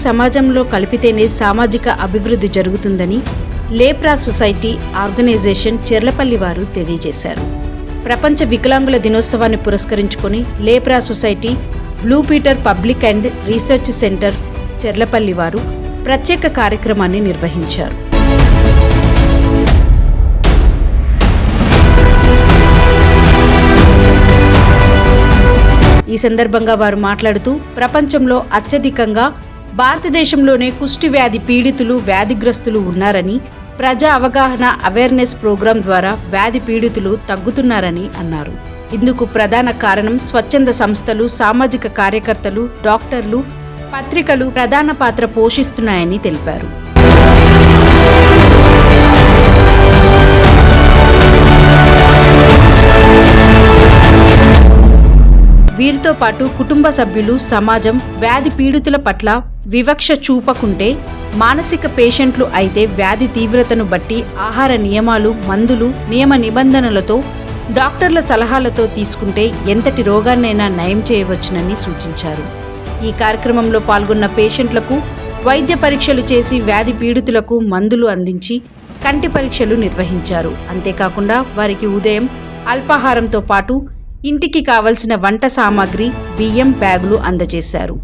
సమాజంలో కలిపితేనే సామాజిక అభివృద్ధి జరుగుతుందని లేప్రా సొసైటీ ఆర్గనైజేషన్ చెర్లపల్లి వారు తెలియజేశారు. ప్రపంచ వికలాంగుల దినోత్సవాన్ని పురస్కరించుకొని LEPRA society Blue Peter public and research centre Cherlapally వారు ప్రత్యేక కార్యక్రమాన్ని నిర్వహించారు. ఈ సందర్భంగా వారు మాట్లాడుతూ ప్రపంచంలో అత్యధికంగా భారతదేశంలోనే కుష్టి వ్యాధి పీడితులు వ్యాధిగ్రస్తులు ఉన్నారని, ప్రజా అవగాహన అవేర్నెస్ ప్రోగ్రాం ద్వారా వ్యాధి పీడితులు తగ్గుతున్నారని అన్నారు. ఇందుకు ప్రధాన కారణం స్వచ్ఛంద సంస్థలు, సామాజిక కార్యకర్తలు, డాక్టర్లు, పత్రికలు ప్రధాన పాత్ర పోషిస్తున్నాయని తెలిపారు. వీరితో పాటు కుటుంబ సభ్యులు, సమాజం వ్యాధి పీడితుల పట్ల వివక్ష చూపకుంటే, మానసిక పేషెంట్లు అయితే వ్యాధి తీవ్రతను బట్టి ఆహార నియమాలు, మందులు, నియమ నిబంధనలతో, డాక్టర్ల సలహాలతో తీసుకుంటే ఎంతటి రోగాన్నైనా నయం చేయవచ్చునని సూచించారు. ఈ కార్యక్రమంలో పాల్గొన్న పేషెంట్లకు వైద్య పరీక్షలు చేసి వ్యాధి పీడితులకు మందులు అందించి కంటి పరీక్షలు నిర్వహించారు. అంతేకాకుండా వారికి ఉదయం అల్పాహారంతో పాటు ఇంటికి కావలసిన వంట సామాగ్రి, బియ్యం బ్యాగులు అందజేశారు.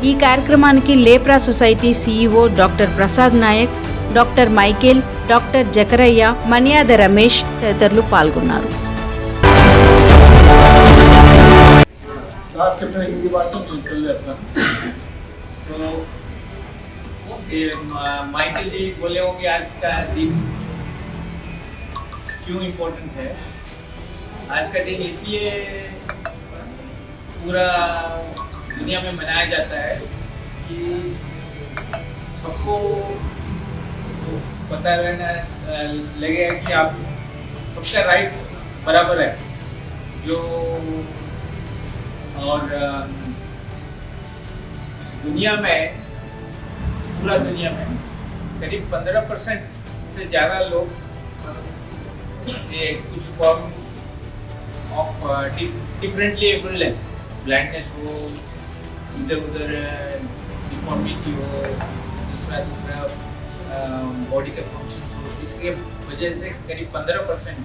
ఈ కార్యక్రమానికి LEPRA society CEO doctor Prasad Nayak, doctor Michael, doctor Zachariah, Manyada Ramesh తదితరులు పాల్గొన్నారు. माइकल जी बोले होंगे आज का दिन क्यों इम्पोर्टेंट है. आज का दिन इसलिए पूरा दुनिया में मनाया जाता है कि सबको पता रहना लगेगा कि आप सबका राइट्स बराबर है. जो और दुनिया में, पूरा दुनिया में करीब 15% से ज़्यादा लोग कुछ फॉर्म ऑफ डिफरेंटली एबल्ड है. ब्लाइंडनेस हो, इधर उधर डिफॉर्मिटी हो, दूसरा बॉडी का फंक्शन हो, इसके वजह से करीब 15%.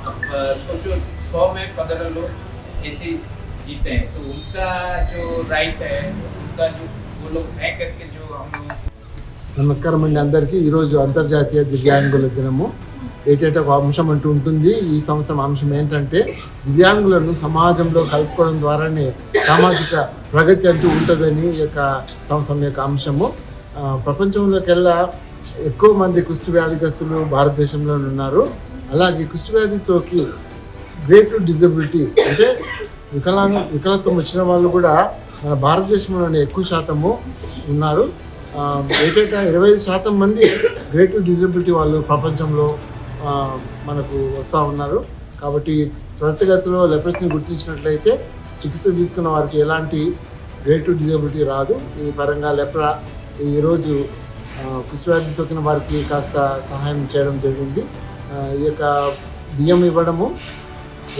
अब सोचो 100 में 15 लोग ऐसे जीते हैं, तो उनका जो राइट है, उनका जो वो लोग है करके जो हम लोग. నమస్కారం అండి అందరికీ. ఈరోజు అంతర్జాతీయ దివ్యాంగుల దినము. ఏటేటా ఒక అంశం అంటూ ఉంటుంది. ఈ సంవత్సరం అంశం ఏంటంటే దివ్యాంగులను సమాజంలో కలుపుకోవడం ద్వారానే సామాజిక ప్రగతి అంటూ ఉంటుందని ఈ యొక్క సంవత్సరం యొక్క అంశము. ప్రపంచంలోకెల్లా ఎక్కువ మంది కుష్టి వ్యాధిగ్రస్తులు భారతదేశంలో ఉన్నారు. అలాగే కుష్టి వ్యాధి సోకి గ్రేట్ డిజబిలిటీ అంటే వికలత్వం వచ్చిన వాళ్ళు కూడా మన భారతదేశంలోనే ఎక్కువ శాతము ఉన్నారు. ఏటేటా 25% మంది గ్రేట్ డిజబిలిటీ వాళ్ళు ప్రపంచంలో మనకు వస్తూ ఉన్నారు. కాబట్టి త్వరితగతిలో లెప్రసీని గుర్తించినట్లయితే చికిత్స తీసుకున్న వారికి ఎలాంటి గ్రేట్ డిజబిలిటీ రాదు. ఈ పరంగా లెప్రా ఈరోజు కుష్ఠవ్యాధి సోకిన వారికి కాస్త సహాయం చేయడం జరిగింది. ఈ యొక్క బియ్యం ఇవ్వడము,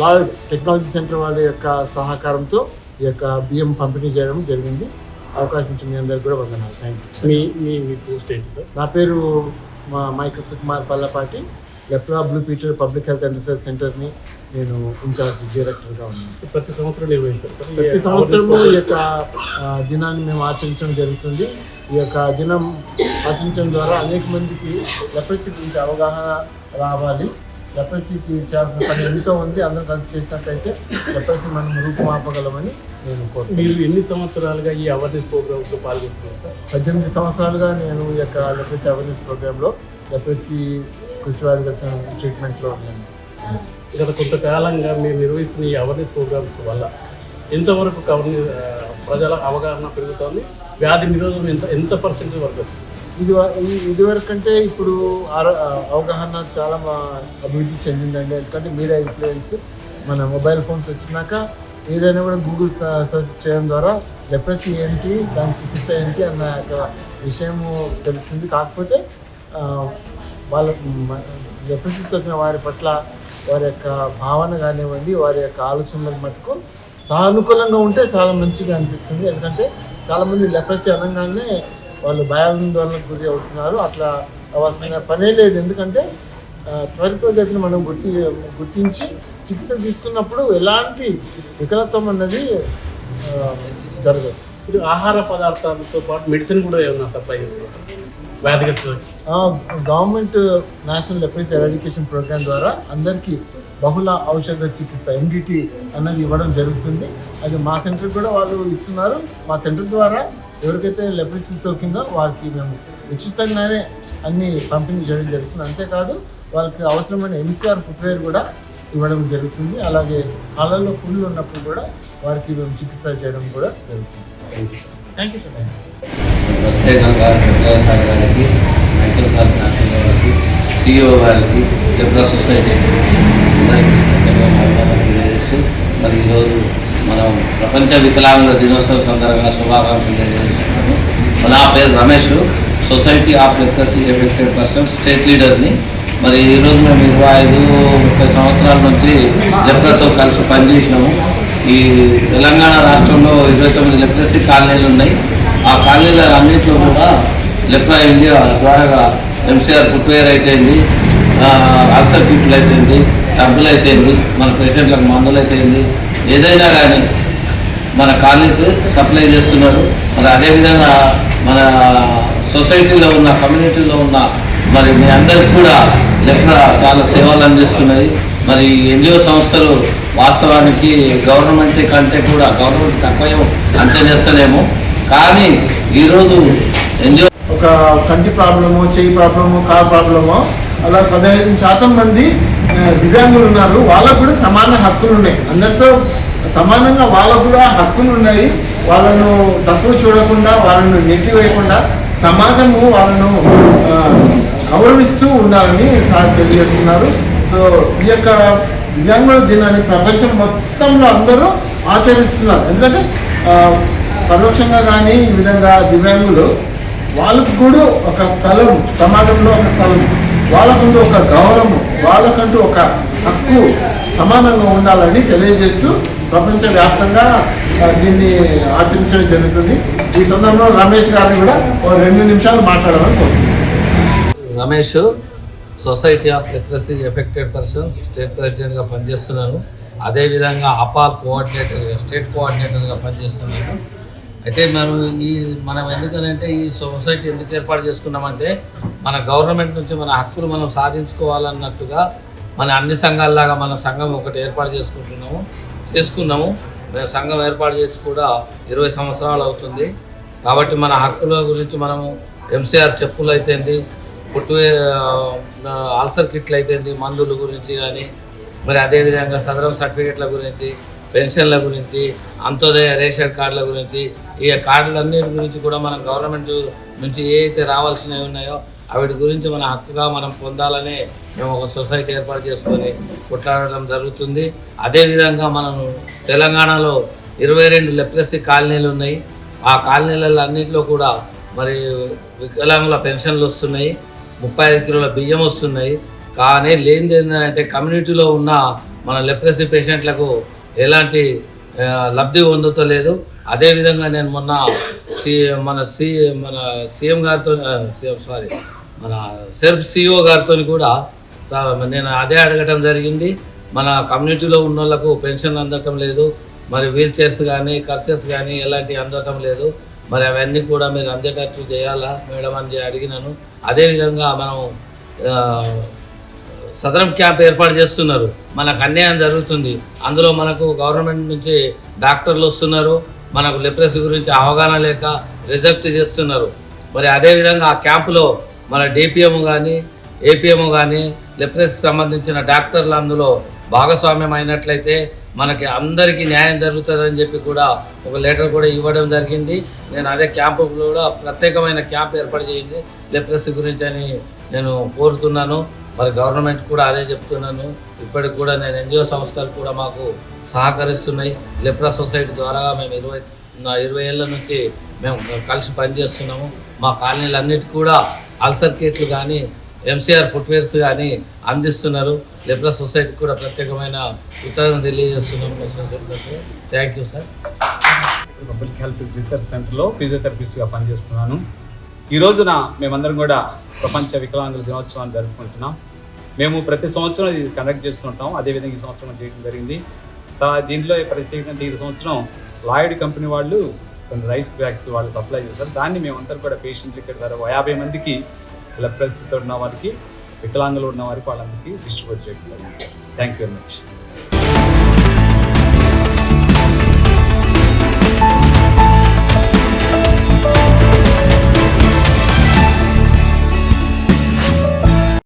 లాయిడ్ టెక్నాలజీ సెంటర్ వాళ్ళ యొక్క సహకారంతో ఈ యొక్క బియ్యం పంపిణీ చేయడం జరిగింది. అవకాశం ఇచ్చిన మీ అందరికీ కూడా వందనాలు. Thank you. మీ పోస్ట్ ఏంటి సార్? నా పేరు Michael Sukumar Pallapati. Lepra Blue Peter Public Health and Research సెంటర్ని నేను ఇన్ఛార్జ్ డైరెక్టర్గా ఉన్నాను. ప్రతి సంవత్సరం నిర్వహిస్తారు సార్? ప్రతి సంవత్సరము ఈ యొక్క దినాన్ని మేము ఆచరించడం జరుగుతుంది. ఈ యొక్క దినం ఆచరించడం ద్వారా అనేక మందికి లెప్రసీ గురించి అవగాహన రావాలి. లెప్రసీకి చేయాల్సిన పని ఎంతో ఉంది. అందరం కలిసి చేసినట్లయితే లెప్రసీ మనం రూపుమాపగలమని నేను కోరుతున్నాను. మీరు ఎన్ని సంవత్సరాలుగా ఈ అవేర్నెస్ ప్రోగ్రామ్స్లో పాల్గొంటున్నారు సార్? 18 సంవత్సరాలుగా నేను ఈ యొక్క లెప్రసీ అవేర్నెస్ ప్రోగ్రాంలో లెప్రసీ కుష్ఠవ్యాధిగ్రస్త ట్రీట్మెంట్లో ఉన్నాను. గత కొంతకాలంగా మీరు నిర్వహిస్తున్న ఈ అవేర్నెస్ ప్రోగ్రామ్స్ వల్ల ఎంతవరకు ప్రజల అవగాహన పెరుగుతుంది? వ్యాధి నిరోధం ఎంత పర్సెంటేజ్ వరకు? ఇదివరకు కంటే ఇప్పుడు అవగాహన చాలా అభివృద్ధి చెందిందండి. ఎందుకంటే మీడియా ఇన్ఫ్లుయెన్స్, మన మొబైల్ ఫోన్స్ వచ్చినాక ఏదైనా కూడా గూగుల్ సెర్చ్ చేయడం ద్వారా లెప్రసీ ఏంటి, దాని చికిత్స ఏంటి అన్న యొక్క విషయము తెలుస్తుంది. కాకపోతే వాళ్ళ లెప్రసీ సోకిన వారి పట్ల వారి యొక్క భావన కానివ్వండి, వారి యొక్క ఆలోచనలకు మటుకు సానుకూలంగా ఉంటే చాలా మంచిగా అనిపిస్తుంది. ఎందుకంటే చాలామంది లెప్రసీ అనగానే వాళ్ళు భయాందోళనకు గురి అవుతున్నారు. అట్లా అవసరం పనే లేదు. ఎందుకంటే త్వరితగతిని మనం గుర్తించి చికిత్స తీసుకున్నప్పుడు ఎలాంటి వికలత్వం అన్నది జరగదు. ఇప్పుడు ఆహార పదార్థాలతో పాటు మెడిసిన్ కూడా ఏమన్నా సప్లై చేస్తున్నారు వ్యాధిగ్రస్తులకి? Government national leprosy eradication programme ద్వారా అందరికీ బహుళ ఔషధ చికిత్స MDT అన్నది ఇవ్వడం జరుగుతుంది. అది మా సెంటర్ కూడా వాళ్ళు ఇస్తున్నారు. మా సెంటర్ ద్వారా ఎవరికైతే లెప్రసీ సోకిందో వారికి మేము ఉచితంగానే అన్ని పంపిణీ చేయడం జరుగుతుంది. అంతేకాదు వాళ్ళకి అవసరమైన MCR ఫుట్వేర్ కూడా ఇవ్వడం జరుగుతుంది. అలాగే కాళ్ళలో పుళ్ళు ఉన్నప్పుడు కూడా వారికి మేము చికిత్స చేయడం కూడా జరుగుతుంది. Thank you so much. ప్రత్యేకంగా వెంకయ్య సార్ గారికి, మైకల్ సార్ గారికి, CEO గారికి, లెప్రా సొసైటీ అందరికీ ప్రత్యేకంగా తెలియజేస్తూ మరి ఈరోజు మనం ప్రపంచ వికలాంగుల దినోత్సవ సందర్భంగా శుభాకాంక్షలు తెలియజేస్తున్నాము. నా పేరు Ramesh, society of leprosy affected persons state లీడర్ని. మరి ఈరోజు మేము 25-30 సంవత్సరాల నుంచి లెప్రాతో కలిసి పనిచేసినాము. ఈ తెలంగాణ రాష్ట్రంలో 29 లెప్రసీ కాలనీలు ఉన్నాయి. ఆ కాలనీల అన్నింటిలో కూడా లెప్రా ఇండియా ద్వారా MCR ఫుట్వేర్ అయితేంది, అల్సర్ కిట్లు అయితేంది, డబ్బులు అయితేంది, మన పేషెంట్లకు మందులు అయితేంది, ఏదైనా కానీ మన కాలనీకి సప్లై చేస్తున్నారు. మరి అదేవిధంగా మన సొసైటీలో ఉన్న, కమ్యూనిటీలో ఉన్న మరి మీ అందరికి కూడా లెప్రా చాలా సేవలు అందిస్తున్నాయి. మరి NGO సంస్థలు వాస్తవానికి గవర్నమెంట్ కంటే కూడా గవర్నమెంట్ తక్కువ అంచనేస్తలేము. కానీ ఈరోజు NGO ఒక కంటి ప్రాబ్లము, చెయ్యి ప్రాబ్లము, కార్ ప్రాబ్లము అలా 15% మంది దివ్యాంగులు ఉన్నారు. వాళ్ళకు కూడా సమాన హక్కులు ఉన్నాయి. అందరితో సమానంగా వాళ్ళకు కూడా హక్కులు ఉన్నాయి. వాళ్ళను తక్కువ చూడకుండా, వాళ్ళను నెట్టివేయకుండా సమాజము వాళ్ళను గౌరవిస్తూ ఉండాలని సార్ తెలియజేస్తున్నారు. సో ఈ యొక్క దివ్యాంగుల దినాన్ని ప్రపంచం మొత్తంలో అందరూ ఆచరిస్తున్నారు. ఎందుకంటే పరోక్షంగా కానీ ఈ విధంగా దివ్యాంగులు వాళ్ళకు కూడా ఒక స్థలం, సమాజంలో ఒక స్థలం, వాళ్ళకంటూ ఒక గౌరవం, వాళ్ళకంటూ ఒక హక్కు సమానంగా ఉండాలని తెలియజేస్తూ ప్రపంచవ్యాప్తంగా దీన్ని ఆచరించడం జరుగుతుంది. ఈ సందర్భంలో రమేష్ గారిని కూడా 2 నిమిషాలు మాట్లాడాలని కోరుతున్నాను. Ramesh, society of leprosy affected persons state ప్రెసిడెంట్గా పనిచేస్తున్నాను. అదేవిధంగా అపార్ కోఆర్డినేటర్గా, స్టేట్ కోఆర్డినేటర్గా పనిచేస్తున్నాను. అయితే మనం ఎందుకనంటే ఈ సొసైటీ ఎందుకు ఏర్పాటు చేసుకున్నామంటే మన గవర్నమెంట్ నుంచి మన హక్కులు మనం సాధించుకోవాలన్నట్టుగా మన అన్ని సంఘాలలాగా మన సంఘం ఒకటి ఏర్పాటు చేసుకున్నాము. మేము సంఘం ఏర్పాటు చేసి కూడా 20 సంవత్సరాలు అవుతుంది. కాబట్టి మన హక్కుల గురించి మనము MCR చెప్పులు అయితేంది, అల్సర్ కిట్లు అయితేంది, మందుల గురించి కానీ, మరి అదేవిధంగా సదరం సర్టిఫికెట్ల గురించి, పెన్షన్ల గురించి, అంత్యోదయ రేషన్ కార్డుల గురించి, ఈ కార్డులన్నిటి గురించి కూడా మనం గవర్నమెంట్ నుంచి ఏ అయితే రావాల్సినవి ఉన్నాయో వాటి గురించి మన హక్కుగా మనం పొందాలని మేము ఒక సొసైటీ ఏర్పాటు చేసుకొని కొట్లాడడం జరుగుతుంది. అదేవిధంగా మనం తెలంగాణలో 22 లెప్రసీ కాలనీలు ఉన్నాయి. ఆ కాలనీలలో అన్నింటిలో కూడా మరి వికలాంగుల పెన్షన్లు వస్తున్నాయి, 35 కిలోల బియ్యం వస్తున్నాయి. కానీ లేనిది ఏంటంటే కమ్యూనిటీలో ఉన్న మన లెప్రసీ పేషెంట్లకు ఎలాంటి లబ్ధి పొందుతలేదు. అదేవిధంగా నేను మొన్న మన సీఎం గారితో మన సెల్ఫ్ CEO గారితో కూడా నేను అదే అడగటం జరిగింది. మన కమ్యూనిటీలో ఉన్న వాళ్ళకు పెన్షన్ అందటం లేదు, మరి వీల్ చైర్స్ కానీ, ఖర్చెస్ కానీ ఎలాంటివి అందటం లేదు. మరి అవన్నీ కూడా మీరు అందేటట్టు చేయాలా మేడం అని అడిగినాను. అదేవిధంగా మనం సదరం క్యాంప్ ఏర్పాటు చేస్తున్నారు. మనకు అన్యాయం జరుగుతుంది. అందులో మనకు గవర్నమెంట్ నుంచి డాక్టర్లు వస్తున్నారు, మనకు లెప్రసీ గురించి అవగాహన లేక రిజెక్ట్ చేస్తున్నారు. మరి అదేవిధంగా ఆ క్యాంపులో మన DPM కానీ, APM కానీ లెప్రసీకి సంబంధించిన డాక్టర్లు అందులో భాగస్వామ్యం అయినట్లయితే మనకి అందరికీ న్యాయం జరుగుతుందని చెప్పి కూడా ఒక లెటర్ కూడా ఇవ్వడం జరిగింది. నేను అదే క్యాంపు కూడా ప్రత్యేకమైన క్యాంప్ ఏర్పాటు చేయింది లెప్రసీ గురించి అని నేను కోరుతున్నాను. మరి గవర్నమెంట్ కూడా అదే చెప్తున్నాను. ఇప్పటికి కూడా నేను NGO సంస్థలు కూడా మాకు సహకరిస్తున్నాయి. లెప్రా సొసైటీ ద్వారా మేము 20 ఏళ్ళ నుంచి మేము కలిసి పనిచేస్తున్నాము. మా కాలనీలన్నిటి కూడా అల్సర్ కిట్లు కానీ, ఎంసీఆర్ ఫుట్వేర్స్ కానీ అందిస్తున్నారు. లెప్రా సొసైటీకి కూడా ప్రత్యేకమైన కృతజ్ఞతలు తెలియజేస్తున్నాం. Thank you sir. Public health research సెంటర్లో ఫిజియోథెరపిస్ట్గా పనిచేస్తున్నాను. ఈ రోజున మేమందరం కూడా ప్రపంచ వికలాంగుల దినోత్సవాన్ని జరుపుకుంటున్నాం. మేము ప్రతి సంవత్సరం ఇది కండక్ట్ చేస్తుంటాం. అదేవిధంగా ఈ సంవత్సరం చేయడం జరిగింది. దీంట్లో ప్రత్యేకంగా ఈ సంవత్సరం లాయిడ్ కంపెనీ వాళ్ళు కొన్ని రైస్ బ్యాగ్స్ వాళ్ళు సప్లై చేస్తారు. దాన్ని మేమందరం కూడా పేషెంట్లు ఇక్కడ 50 మందికి లెప్రసీతో ఉన్న వారికి, వికలాంగులు ఉన్న వారికి వాళ్ళందరికీ డిస్ట్రిబ్యూట్ చేయడం జరిగింది. Thank you very much.